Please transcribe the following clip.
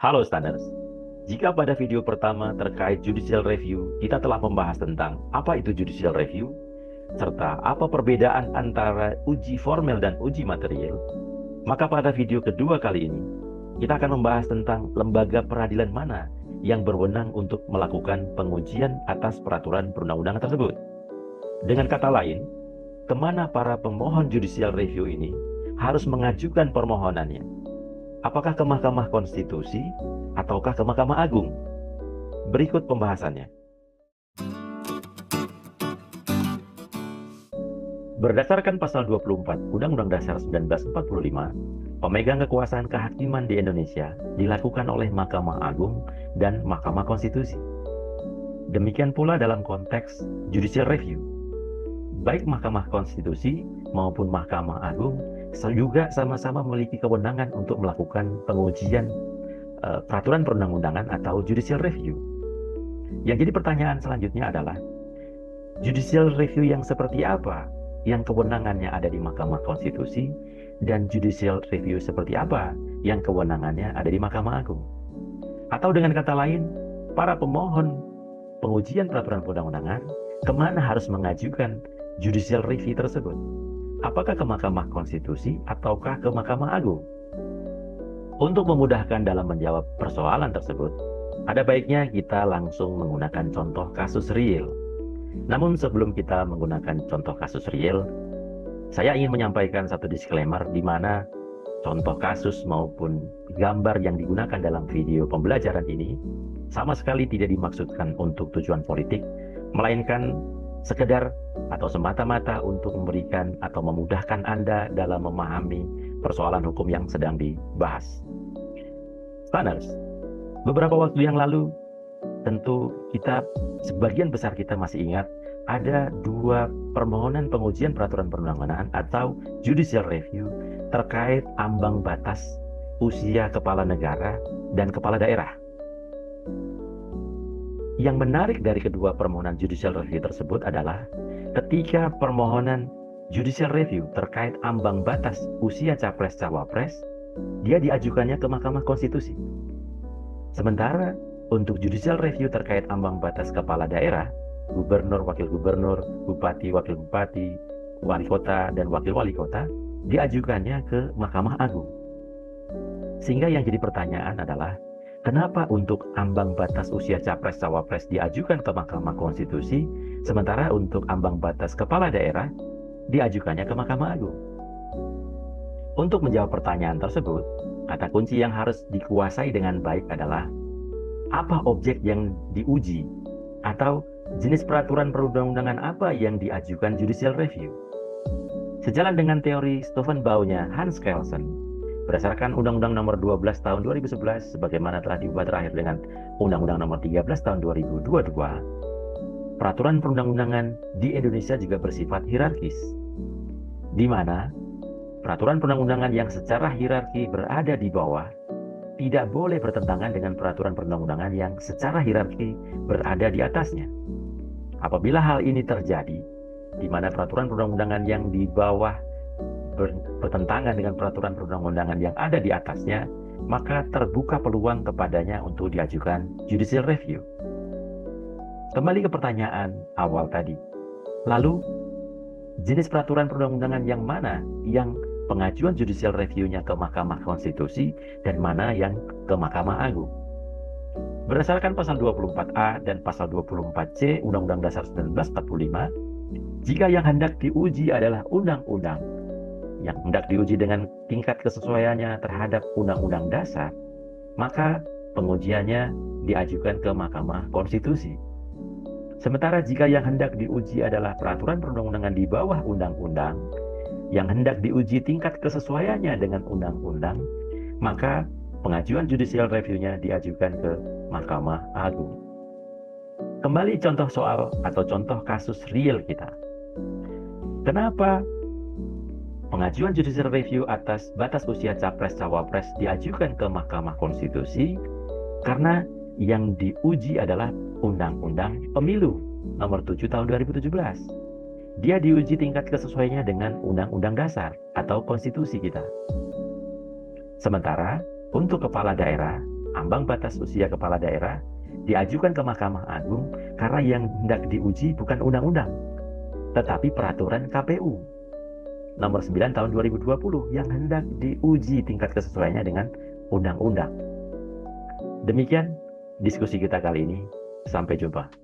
Halo Standers, jika pada video pertama terkait judicial review, kita telah membahas tentang apa itu judicial review, serta apa perbedaan antara uji formel dan uji material, maka pada video kedua kali ini, kita akan membahas tentang lembaga peradilan mana yang berwenang untuk melakukan pengujian atas peraturan perundang-undangan tersebut. Dengan kata lain, kemana para pemohon judicial review ini harus mengajukan permohonannya? Apakah ke Mahkamah Konstitusi ataukah ke Mahkamah Agung? Berikut pembahasannya. Berdasarkan pasal 24 Undang-Undang Dasar 1945, pemegang kekuasaan kehakiman di Indonesia dilakukan oleh Mahkamah Agung dan Mahkamah Konstitusi. Demikian pula dalam konteks judicial review. Baik Mahkamah Konstitusi maupun Mahkamah Agung juga sama-sama memiliki kewenangan untuk melakukan pengujian peraturan perundang-undangan atau judicial review. Yang jadi pertanyaan selanjutnya adalah, judicial review yang seperti apa yang kewenangannya ada di Mahkamah Konstitusi dan judicial review seperti apa yang kewenangannya ada di Mahkamah Agung? Atau dengan kata lain, para pemohon pengujian peraturan perundang-undangan kemana harus mengajukan judicial review tersebut? Apakah ke Mahkamah Konstitusi ataukah ke Mahkamah Agung? Untuk memudahkan dalam menjawab persoalan tersebut, ada baiknya kita langsung menggunakan contoh kasus real. Namun sebelum kita menggunakan contoh kasus real, saya ingin menyampaikan satu disclaimer di mana contoh kasus maupun gambar yang digunakan dalam video pembelajaran ini sama sekali tidak dimaksudkan untuk tujuan politik, melainkan sekedar atau semata-mata untuk memberikan atau memudahkan Anda dalam memahami persoalan hukum yang sedang dibahas. Standers, beberapa waktu yang lalu, tentu kita, sebagian besar kita masih ingat, ada dua permohonan pengujian peraturan perundang-undangan atau judicial review terkait ambang batas usia kepala negara dan kepala daerah. Yang menarik dari kedua permohonan judicial review tersebut adalah ketika permohonan judicial review terkait ambang batas usia capres-cawapres, dia diajukannya ke Mahkamah Konstitusi. Sementara untuk judicial review terkait ambang batas kepala daerah, gubernur, wakil gubernur, bupati, wakil bupati, wali kota, dan wakil wali kota, diajukannya ke Mahkamah Agung. Sehingga yang jadi pertanyaan adalah, kenapa untuk ambang batas usia capres-cawapres diajukan ke Mahkamah Konstitusi, sementara untuk ambang batas kepala daerah diajukannya ke Mahkamah Agung? Untuk menjawab pertanyaan tersebut, kata kunci yang harus dikuasai dengan baik adalah apa objek yang diuji atau jenis peraturan perundang-undangan apa yang diajukan judicial review. Sejalan dengan teori Stephen Baunya Hans Kelsen, berdasarkan Undang-Undang Nomor 12 Tahun 2011 sebagaimana telah diubah terakhir dengan Undang-Undang Nomor 13 Tahun 2022, peraturan perundang-undangan di Indonesia juga bersifat hierarkis, di mana peraturan perundang-undangan yang secara hierarki berada di bawah tidak boleh bertentangan dengan peraturan perundang-undangan yang secara hierarki berada di atasnya. Apabila hal ini terjadi, di mana peraturan perundang-undangan yang di bawah bertentangan dengan peraturan perundang-undangan yang ada di atasnya, maka terbuka peluang kepadanya untuk diajukan judicial review. Kembali ke pertanyaan awal tadi. Lalu, jenis peraturan perundang-undangan yang mana yang pengajuan judicial review-nya ke Mahkamah Konstitusi dan mana yang ke Mahkamah Agung? Berdasarkan pasal 24A dan pasal 24C Undang-Undang Dasar 1945, jika yang hendak diuji adalah undang-undang yang hendak diuji dengan tingkat kesesuaiannya terhadap Undang-Undang Dasar, maka pengujiannya diajukan ke Mahkamah Konstitusi. Sementara jika yang hendak diuji adalah peraturan perundang-undangan di bawah undang-undang, yang hendak diuji tingkat kesesuaiannya dengan undang-undang, maka pengajuan judicial review-nya diajukan ke Mahkamah Agung. Kembali contoh soal atau contoh kasus real kita. Kenapa pengajuan judicial review atas batas usia capres-cawapres diajukan ke Mahkamah Konstitusi? Karena yang diuji adalah Undang-Undang Pemilu Nomor 7 Tahun 2017. Dia diuji tingkat kesesuaiannya dengan Undang-Undang Dasar atau Konstitusi kita. Sementara untuk kepala daerah, ambang batas usia kepala daerah diajukan ke Mahkamah Agung karena yang hendak diuji bukan undang-undang, tetapi peraturan KPU nomor 9 tahun 2020 yang hendak diuji tingkat kesesuaiannya dengan undang-undang. Demikian diskusi kita kali ini. Sampai jumpa.